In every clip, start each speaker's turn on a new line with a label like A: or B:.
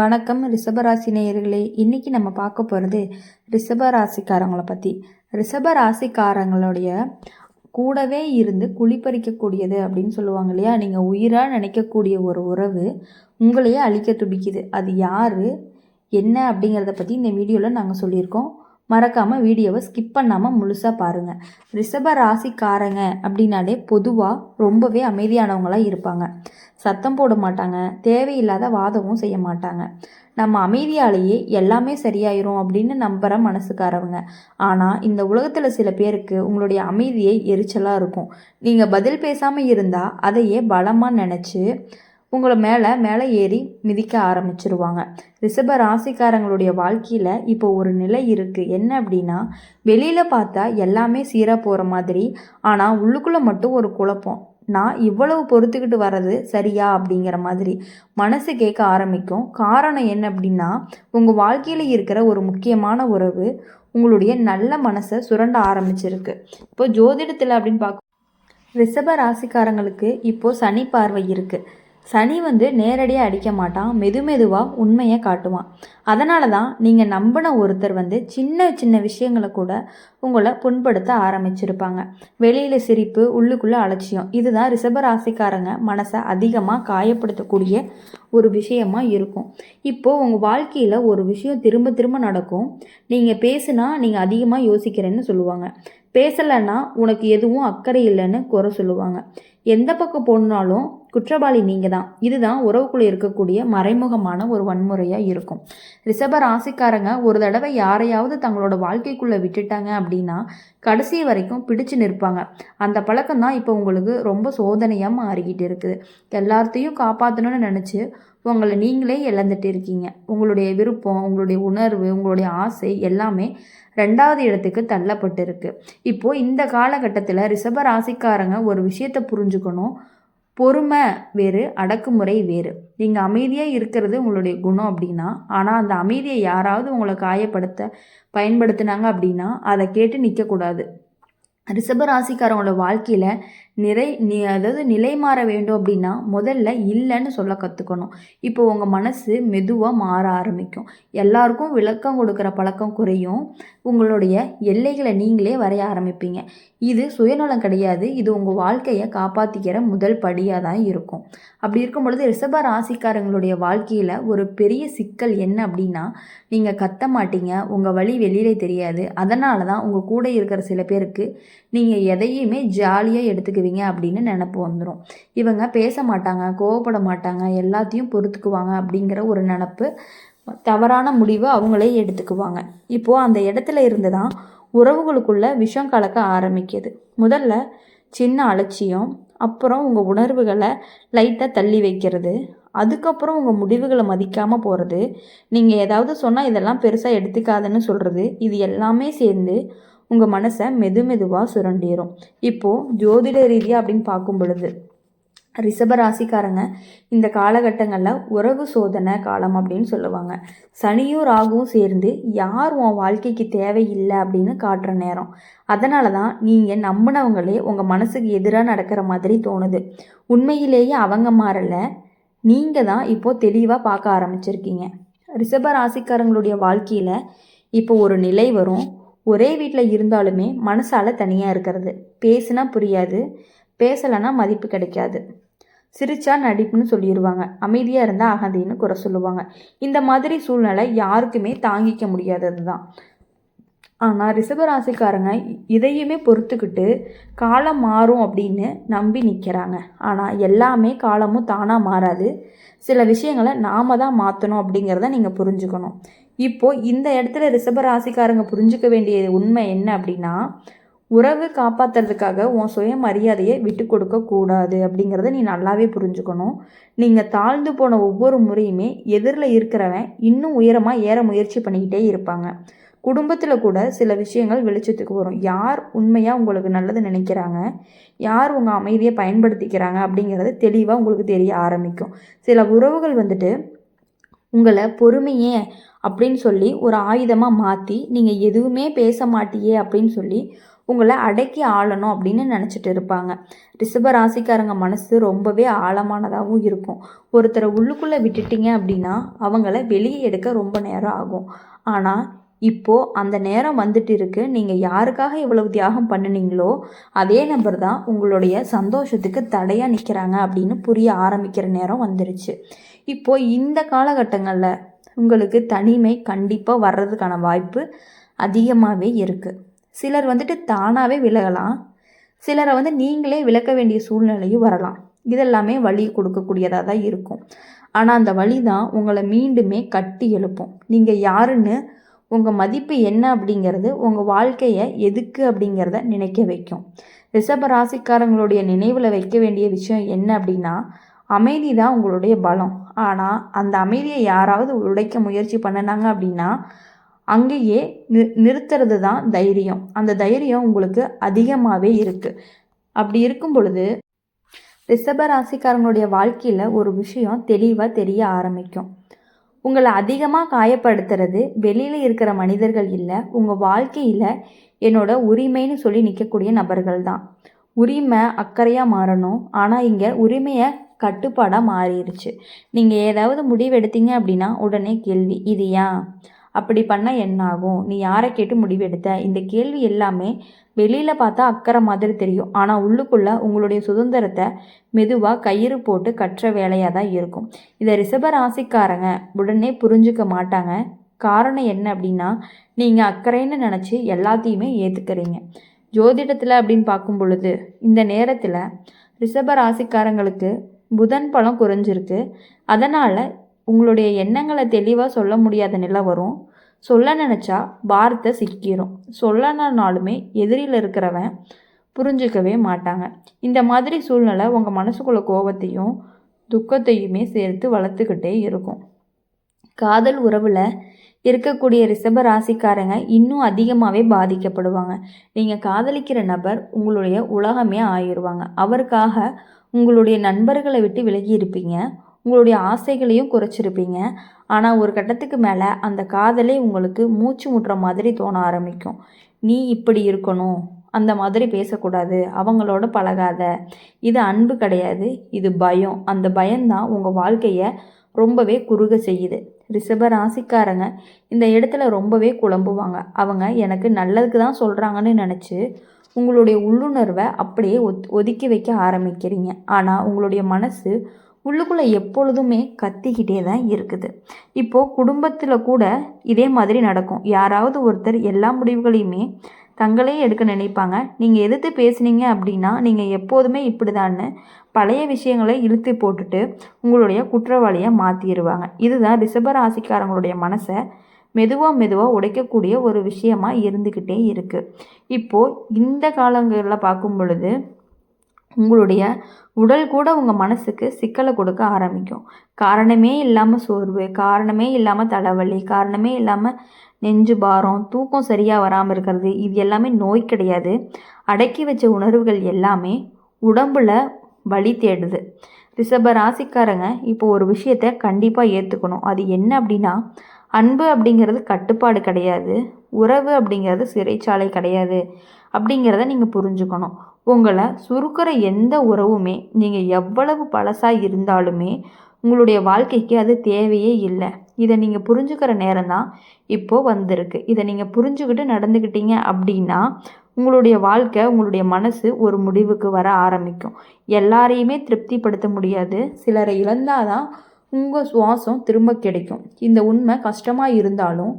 A: வணக்கம் ரிஷபராசி நேயர்களே. இன்னைக்கு நம்ம பார்க்க போகிறது ரிஷபராசிக்காரங்களை பற்றி. ரிஷபராசிக்காரங்களுடைய கூடவே இருந்து குழிப்பறிக்கக்கூடியது அப்படின்னு சொல்லுவாங்க இல்லையா. நீங்கள் உயிராக நினைக்கக்கூடிய ஒரு உறவு உங்களையே அழிக்க துடிக்குது. அது யார் என்ன அப்படிங்கிறத பற்றி இந்த வீடியோவில் நாங்கள் சொல்லியிருக்கோம். மறக்காமல் வீடியோவை ஸ்கிப் பண்ணாமல் முழுசாக பாருங்கள். ரிஷப ராசிக்காரங்க அப்படின்னாலே பொதுவாக ரொம்பவே அமைதியானவங்களாக இருப்பாங்க. சத்தம் போட மாட்டாங்க, தேவையில்லாத வாதமும் செய்ய மாட்டாங்க. நம்ம அமைதியாலேயே எல்லாமே சரியாயிரும் அப்படின்னு நம்புகிற மனசுக்காரவங்க. ஆனால் இந்த உலகத்தில் சில பேருக்கு உங்களுடைய அமைதியை எரிச்சலாக இருக்கும். நீங்கள் பதில் பேசாமல் இருந்தால் அதையே பலமாக நினச்சி உங்களை மேலே ஏறி மிதிக்க ஆரம்பிச்சிருவாங்க. ரிஷப ராசிக்காரங்களுடைய வாழ்க்கையில் இப்போ ஒரு நிலை இருக்குது. என்ன அப்படின்னா, வெளியில் பார்த்தா எல்லாமே சீராக போகிற மாதிரி, ஆனால் உள்ளுக்குள்ளே மட்டும் ஒரு குழப்பம். நான் இவ்வளவு பொறுத்துக்கிட்டு வர்றது சரியா அப்படிங்கிற மாதிரி மனசு கேட்க ஆரம்பிக்கும். காரணம் என்ன அப்படின்னா, உங்கள் வாழ்க்கையில் இருக்கிற ஒரு முக்கியமான உறவு உங்களுடைய நல்ல மனசை சுரண்ட ஆரம்பிச்சிருக்கு. இப்போ ஜோதிடத்தில் அப்படின்னு பார்க்க ரிஷப ராசிக்காரங்களுக்கு இப்போது சனி பார்வை இருக்குது. சனி நேரடியாக அடிக்க மாட்டான், மெதுவாக உண்மையை காட்டுவான். அதனால தான் நீங்கள் நம்பின ஒருத்தர் சின்ன சின்ன விஷயங்களை கூட உங்களை புண்படுத்த ஆரம்பிச்சிருப்பாங்க. வெளியில் சிரிப்பு, உள்ளுக்குள்ளே அலட்சியம். இதுதான் ரிஷபராசிக்காரங்க மனசை அதிகமாக காயப்படுத்தக்கூடிய ஒரு விஷயமா இருக்கும். இப்போது உங்கள் வாழ்க்கையில் ஒரு விஷயம் திரும்ப திரும்ப நடக்கும். நீங்கள் பேசுனா நீங்கள் அதிகமாக யோசிக்கிறேன்னு சொல்லுவாங்க. பேசலைன்னா உனக்கு எதுவும் அக்கறை இல்லைன்னு குறை சொல்லுவாங்க. எந்த பக்கம் போனாலும் குற்றவாளி நீங்கள் தான். இதுதான் உறவுக்குள்ளே இருக்கக்கூடிய மறைமுகமான ஒரு வன்முறையாக இருக்கும். ரிஷப ராசிக்காரங்க ஒரு தடவை யாரையாவது தங்களோட வாழ்க்கைக்குள்ளே விட்டுட்டாங்க அப்படின்னா கடைசி வரைக்கும் பிடிச்சு நிற்பாங்க. அந்த பழக்கம் தான் இப்போ உங்களுக்கு ரொம்ப சோதனையாக மாறிக்கிட்டு இருக்குது. எல்லாத்தையும் காப்பாற்றணும்னு நினச்சி உங்களை நீங்களே இழந்துட்டு இருக்கீங்க. உங்களுடைய விருப்பம், உங்களுடைய உணர்வு, உங்களுடைய ஆசை எல்லாமே 2வது இடத்துக்கு தள்ளப்பட்டு இருக்கு. இப்போது இந்த காலகட்டத்தில் ரிஷப ராசிக்காரங்க ஒரு விஷயத்தை புரிஞ்சுக்கணும். பொறுமை வேறு, அடக்குமுறை வேறு. நீங்கள் அமைதியாக இருக்கிறது உங்களுடைய குணம் அப்படின்னா, ஆனால் அந்த அமைதியை யாராவது உங்களை பயன்படுத்தினாங்க அப்படின்னா அதை கேட்டு நிற்கக்கூடாது. ரிஷப ராசிக்காரங்களோட வாழ்க்கையில் அதாவது நிலை மாற வேண்டும் அப்படின்னா முதல்ல இல்லைன்னு சொல்ல கற்றுக்கணும். இப்போ உங்கள் மனசு மெதுவாக மாற ஆரம்பிக்கும். எல்லாருக்கும் விளக்கம் கொடுக்குற பழக்கம் குறையும். உங்களுடைய எல்லைகளை நீங்களே வரைய ஆரம்பிப்பீங்க. இது சுயநலம் கிடையாது, இது உங்கள் வாழ்க்கையை காப்பாற்றிக்கிற முதல் படியாக தான் இருக்கும். அப்படி இருக்கும் பொழுது ரிஷப ராசிக்காரங்களுடைய வாழ்க்கையில் ஒரு பெரிய சிக்கல் என்ன அப்படின்னா, நீங்கள் கத்த மாட்டீங்க, உங்கள் வழி வெளியிலே தெரியாது. அதனால தான் உங்கள் கூட இருக்கிற சில பேருக்கு நீங்கள் எதையுமே ஜாலியாக எடுத்துக்குவீங்க அப்படின்னு நினப்பு வந்துடும். இவங்க பேச மாட்டாங்க, கோவப்பட மாட்டாங்க, எல்லாத்தையும் பொறுத்துக்குவாங்க அப்படிங்கிற ஒரு நினப்பு, தவறான முடிவு அவங்களே எடுத்துக்குவாங்க. இப்போது அந்த இடத்துல இருந்து தான் உறவுகளுக்குள்ள விஷம் கலக்க ஆரம்பிக்குது. முதல்ல சின்ன அலட்சியம், அப்புறம் உங்கள் உணர்வுகளை லைட்டாக தள்ளி வைக்கிறது, அதுக்கப்புறம் உங்கள் முடிவுகளை மதிக்காமல் போகிறது, நீங்கள் ஏதாவது சொன்னால் இதெல்லாம் பெருசாக எடுத்துக்காதுன்னு சொல்கிறது, இது எல்லாமே சேர்ந்து உங்கள் மனசை மெதுவாக சுரண்டிடும். இப்போது ஜோதிட ரீதியாக அப்படின்னு பார்க்கும் பொழுது ரிஷப ராசிக்காரங்க இந்த காலகட்டங்களில் உறவு சோதனை காலம் அப்படின்னு சொல்லுவாங்க. சனியும் ராகுவும் சேர்ந்து யார் உன் வாழ்க்கைக்கு தேவையில்லை அப்படின்னு காட்டுற நேரம். அதனால தான் நீங்கள் நம்பினவங்களே உங்கள் மனசுக்கு எதிராக நடக்கிற மாதிரி தோணுது. உண்மையிலேயே அவங்க மாறலை, நீங்கள் தான் இப்போது தெளிவாக பார்க்க ஆரம்பிச்சிருக்கீங்க. ரிஷப ராசிக்காரங்களுடைய வாழ்க்கையில் இப்போ ஒரு நிலை வரும். ஒரே வீட்டில் இருந்தாலுமே மனசால் தனியாக இருக்கிறது. பேசுனா புரியாது, பேசலைன்னா மதிப்பு கிடைக்காது. சிரிச்சா நடிப்புன்னு சொல்லிடுவாங்க, அமைதியாக இருந்தால் அகந்தின்னு குறை சொல்லுவாங்க. இந்த மாதிரி சூழ்நிலை யாருக்குமே தாங்கிக்க முடியாதது தான். ஆனால் ரிஷபராசிக்காரங்க இதையுமே பொறுத்துக்கிட்டு காலம் மாறும் அப்படின்னு நம்பி நிற்கிறாங்க. ஆனால் எல்லாமே காலமும் தானாக மாறாது. சில விஷயங்களை நாம தான் மாற்றணும் அப்படிங்கிறத நீங்கள் புரிஞ்சுக்கணும். இப்போது இந்த இடத்துல ரிஷபராசிக்காரங்க புரிஞ்சுக்க வேண்டிய உண்மை என்ன அப்படின்னா, உறவு காப்பாற்றுறதுக்காக உன் சுயமரியாதையை விட்டு கொடுக்கக்கூடாது அப்படிங்கிறத நீ நல்லாவே புரிஞ்சுக்கணும். நீங்கள் தாழ்ந்து போன ஒவ்வொரு முறையுமே எதிரில் இருக்கிறவன் இன்னும் உயரமாக ஏற முயற்சி பண்ணிக்கிட்டே இருப்பாங்க. குடும்பத்தில் கூட சில விஷயங்கள் வெளிச்சத்துக்கு வரும். யார் உண்மையாக உங்களுக்கு நல்லது நினைக்கிறாங்க, யார் உங்கள் அமைதியை பயன்படுத்திக்கிறாங்க அப்படிங்கிறது தெளிவாக உங்களுக்கு தெரிய ஆரம்பிக்கும். சில உறவுகள் உங்களை பொறுமையே அப்படின்னு சொல்லி ஒரு ஆயுதமாக மாற்றி நீங்கள் எதுவுமே பேச மாட்டியே அப்படின்னு சொல்லி உங்களை அடக்கி ஆளணும் அப்படின்னு நினச்சிட்டு இருப்பாங்க. ரிஷப ராசிக்காரங்க மனசு ரொம்பவே ஆழமானதாகவும் இருக்கும். ஒருத்தரை உள்ளுக்குள்ளே விட்டுட்டீங்க அப்படின்னா அவங்கள வெளியே எடுக்க ரொம்ப நேரம் ஆகும். ஆனால் இப்போது அந்த நேரம் வந்துட்டு இருக்கு. நீங்கள் யாருக்காக இவ்வளவு தியாகம் பண்ணினீங்களோ அதே நபர் தான் உங்களுடைய சந்தோஷத்துக்கு தடையாக நிற்கிறாங்க அப்படின்னு புரிய ஆரம்பிக்கிற நேரம் வந்துருச்சு. இப்போது இந்த காலகட்டங்களில் உங்களுக்கு தனிமை கண்டிப்பாக வர்றதுக்கான வாய்ப்பு அதிகமாகவே இருக்குது. சிலர் வந்துட்டு தானாகவே விலகலாம், சிலரை நீங்களே விலக்க வேண்டிய சூழ்நிலையும் வரலாம். இதெல்லாமே வலி கொடுக்கக்கூடியதாக தான் இருக்கும். ஆனால் அந்த வலி தான் உங்களை மீண்டுமே கட்டி எழுப்பும். நீங்கள் யாருன்னு, உங்கள் மதிப்பு என்ன அப்படிங்கிறது, உங்கள் வாழ்க்கையை எதுக்கு அப்படிங்கிறத நினைக்க வைக்கும். ரிஷப ராசிக்காரங்களுடைய நினைவில் வைக்க வேண்டிய விஷயம் என்ன அப்படின்னா, அமைதி தான் உங்களுடைய பலம். ஆனால் அந்த அமைதியை யாராவது உடைக்க முயற்சி பண்ணினாங்க அப்படின்னா அங்கேயே நிறுத்துறது தான் தைரியம். அந்த தைரியம் உங்களுக்கு அதிகமாகவே இருக்குது. அப்படி இருக்கும் பொழுது ரிஷப ராசிக்காரங்களுடைய வாழ்க்கையில் ஒரு விஷயம் தெளிவாக தெரிய ஆரம்பிக்கும். உங்களை அதிகமாக காயப்படுத்துறது வெளியில் இருக்கிற மனிதர்கள் இல்லை, உங்கள் வாழ்க்கையில் என்னோட உரிமைன்னு சொல்லி நிற்கக்கூடிய நபர்கள் தான். உரிமை அக்கறையாக மாறணும். ஆனால் இங்கே உரிமையை கட்டுப்பாடாக மாறிடுச்சு. நீங்கள் ஏதாவது முடிவு எடுத்தீங்க அப்படின்னா உடனே கேள்வி, இது ஏன் அப்படி பண்ணால் என்ன ஆகும், நீ யாரை கேட்டு முடிவெடுத்த? இந்த கேள்வி எல்லாமே வெளியில் பார்த்தா அக்கறை மாதிரி தெரியும். ஆனால் உள்ளுக்குள்ளே உங்களுடைய சுதந்திரத்தை மெதுவாக கயிறு போட்டு கற்ற வேலையாக தான் இருக்கும். இதை ரிஷப ராசிக்காரங்க உடனே புரிஞ்சுக்க மாட்டாங்க. காரணம் என்ன அப்படின்னா, நீங்கள் அக்கறைன்னு நினச்சி எல்லாத்தையுமே ஏற்றுக்கிறீங்க. ஜோதிடத்தில் அப்படின்னு பார்க்கும் பொழுது இந்த நேரத்தில் ரிஷப ராசிக்காரங்களுக்கு புதன் பலம் குறைஞ்சிருக்கு. அதனால் உங்களுடைய எண்ணங்களை தெளிவாக சொல்ல முடியாத நிலை வரும். சொல்ல நினச்சா வார்த்தை சிக்கிரும். சொல்லனாலுமே எதிரில் இருக்கிறவன் புரிஞ்சிக்கவே மாட்டாங்க. இந்த மாதிரி சூழ்நிலை உங்கள் மனசுக்குள்ள கோபத்தையும் துக்கத்தையுமே சேர்த்து வளர்த்துக்கிட்டே இருக்கும். காதல் உறவில் இருக்கக்கூடிய ரிஷப ராசிக்காரங்க இன்னும் அதிகமாகவே பாதிக்கப்படுவாங்க. நீங்கள் காதலிக்கிற நபர் உங்களுடைய உலகமே ஆயிடுவாங்க. அவருக்காக உங்களுடைய நண்பர்களை விட்டு விலகி இருப்பீங்க, உங்களுடைய ஆசைகளையும் குறைச்சிருப்பீங்க. ஆனால் ஒரு கட்டத்துக்கு மேலே அந்த காதலே உங்களுக்கு மூச்சு முட்டுற மாதிரி தோண ஆரம்பிக்கும். நீ இப்படி இருக்கணும், அந்த மாதிரி பேசக்கூடாது, அவங்களோட பழகாத, இது அன்பு கிடையாது, இது பயம். அந்த பயம்தான் உங்கள் வாழ்க்கையை ரொம்பவே குறுக செய்யுது. ரிஷப ராசிக்காரங்க இந்த இடத்துல ரொம்பவே குழம்புவாங்க. அவங்க எனக்கு நல்லதுக்கு தான் சொல்கிறாங்கன்னு நினச்சி உங்களுடைய உள்ளுணர்வை அப்படியே ஒதுக்கி வைக்க ஆரம்பிக்கிறீங்க. ஆனால் உங்களுடைய மனசு உள்ளுக்குள்ளே எப்பொழுதுமே கத்திக்கிட்டே தான் இருக்குது. இப்போது குடும்பத்தில் கூட இதே மாதிரி நடக்கும். யாராவது ஒருத்தர் எல்லா முடிவுகளையுமே தங்களே எடுக்க நினைப்பாங்க. நீங்கள் எதிர்த்து பேசுனீங்க அப்படின்னா நீங்கள் எப்போதுமே இப்படிதான்னு பழைய விஷயங்களை இழுத்து போட்டுட்டு உங்களுடைய குற்றவாளியை மாற்றிடுவாங்க. இதுதான் ரிஷப ராசிக்காரங்களுடைய மனசை மெதுவாக உடைக்கக்கூடிய ஒரு விஷயமா இருந்துக்கிட்டே இருக்குது. இப்போது இந்த காலங்களில் பார்க்கும் பொழுது உங்களுடைய உடல் கூட உங்கள் மனசுக்கு சிக்கலை கொடுக்க ஆரம்பிக்கும். காரணமே இல்லாமல் சோர்வு, காரணமே இல்லாமல் தலைவலி, காரணமே இல்லாமல் நெஞ்சு பாரம், தூக்கம் சரியாக வராமல் இருக்கிறது, இது எல்லாமே நோய் கிடையாது. அடக்கி வச்ச உணர்வுகள் எல்லாமே உடம்புல வலி தேடுது. ரிஷப ராசிக்காரங்க இப்போ ஒரு விஷயத்தை கண்டிப்பாக ஏற்றுக்கணும். அது என்ன அப்படின்னா, அன்பு அப்படிங்கிறது கட்டுப்பாடு கிடையாது, உறவு அப்படிங்கிறது சிறைச்சாலை கிடையாது அப்படிங்கிறத நீங்கள் புரிஞ்சுக்கணும். உங்களை சுருக்கிற எந்த உறவுமே நீங்கள் எவ்வளவு பழசாக இருந்தாலுமே உங்களுடைய வாழ்க்கைக்கு அது தேவையே இல்லை. இதை நீங்கள் புரிஞ்சுக்கிற நேரம் தான் இப்போது வந்திருக்கு. இதை நீங்கள் புரிஞ்சுக்கிட்டு நடந்துக்கிட்டீங்க அப்படின்னா உங்களுடைய வாழ்க்கை, உங்களுடைய மனசு ஒரு முடிவுக்கு வர ஆரம்பிக்கும். எல்லாரையுமே திருப்திப்படுத்த முடியாது. சிலரை இழந்தாதான் உங்கள் சுவாசம் திரும்ப கிடைக்கும். இந்த உண்மை கஷ்டமாக இருந்தாலும்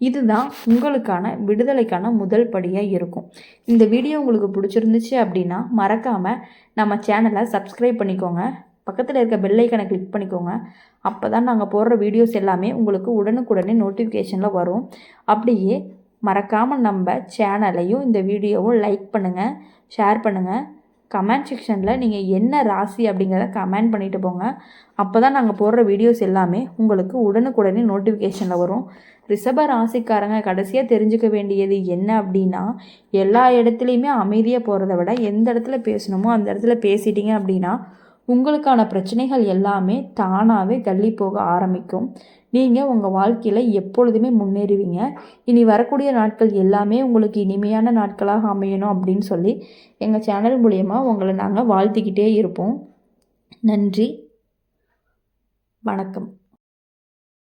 A: இதுதான் உங்களுக்கான விடுதலைக்கான முதல் படியாக இருக்கும். இந்த வீடியோ உங்களுக்கு பிடிச்சிருந்துச்சு அப்படின்னா மறக்காமல் நம்ம சேனலை சப்ஸ்கிரைப் பண்ணிக்கோங்க. பக்கத்தில் இருக்க பெல் ஐக்கனை கிளிக் பண்ணிக்கோங்க. அப்போ தான் நாங்கள் போடுற வீடியோஸ் எல்லாமே உங்களுக்கு உடனுக்குடனே நோட்டிஃபிகேஷனில் வரும். அப்படியே மறக்காமல் நம்ம சேனலையும் இந்த வீடியோவும் லைக் பண்ணுங்கள், ஷேர் பண்ணுங்கள். கமெண்ட் செக்ஷனில் நீங்கள் என்ன ராசி அப்படிங்கிறத கமெண்ட் பண்ணிட்டு போங்க. அப்போ தான் நாங்கள் போடுற வீடியோஸ் எல்லாமே உங்களுக்கு உடனுக்குடனே நோட்டிஃபிகேஷனில் வரும். ரிஷப ராசிக்காரங்க கடைசியாக தெரிஞ்சுக்க வேண்டியது என்ன அப்படின்னா, எல்லா இடத்துலையுமே அமைதியாக போகிறத விட எந்த இடத்துல பேசணுமோ அந்த இடத்துல பேசிட்டீங்க அப்படின்னா உங்களுக்கான பிரச்சனைகள் எல்லாமே தானாகவே தள்ளி போக ஆரம்பிக்கும். நீங்கள் உங்கள் வாழ்க்கையில் எப்பொழுதுமே முன்னேறுவீங்க. இனி வரக்கூடிய நாட்கள் எல்லாமே உங்களுக்கு இனிமையான நாட்களாக அமையணும் அப்படின்னு சொல்லி எங்கள் சேனல் மூலயமா உங்களை நாங்கள் வாழ்த்திக்கிட்டே இருப்போம். நன்றி, வணக்கம்.